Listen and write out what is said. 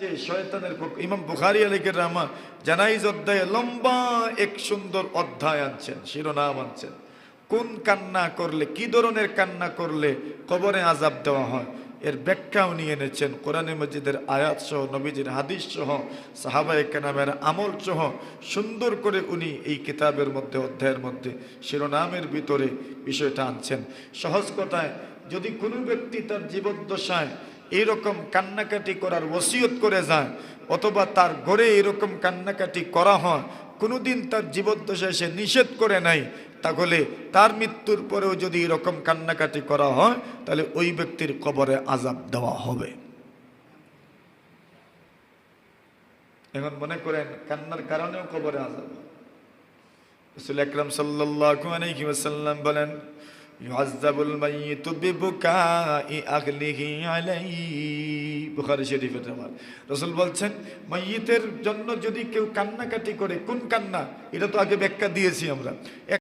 যে শয়তানের পক্ষ। ইমাম বুখারী আলাইহির রহমান জানাইজ অধ্যায়ে লম্বা এক সুন্দর অধ্যায় আনছেন, শিরোনাম আনছেন, কোন কান্না করলে, কি ধরনের কান্না করলে কবরে আযাব দেওয়া হয়। এর ব্যাখ্যাও নিয়ে এনেছেন কোরআনে মজিদের আয়াত সহ, নবীজির হাদিস সহ, সাহাবায়ে কেরামের আমল সহ সুন্দর করে উনি এই কিতাবের মধ্যে, অধ্যায়ের মধ্যে, শিরোনামের ভিতরে বিষয়টা আনছেন। সহজ কথায়, যদি কোনো ব্যক্তি তার জীবদ্দশায় এইরকম কান্নাকাটি করার ওসিয়ত করে যায়, অথবা তার ঘরে এরকম কান্নাকাটি করা হয়, কোনোদিন তার জীবদ্দশায় সে নিষেধ করে নাই, তাহলে তার মৃত্যুর পরেও যদি এরকম কান্নাকাটি করা হয়, তাহলে ওই ব্যক্তির কবরে আযাব দেওয়া হবে। এখন মনে করেন কান্নার কারণেও কবরে আযাব। রাসূল আকরাম সাল্লাল্লাহু আলাইহি ওয়াসাল্লাম বলেন, ইউআযাবুল মাইয়িতু বিবুকাই আহলিহি আলাইহি। বুখারী শরীফের আমার রাসূল বলছেন, মাইয়িতের জন্য যদি কেউ কান্নাকাটি করে, কোন কান্না, এটা তো আগে ব্যাখ্যা দিয়েছি আমরা।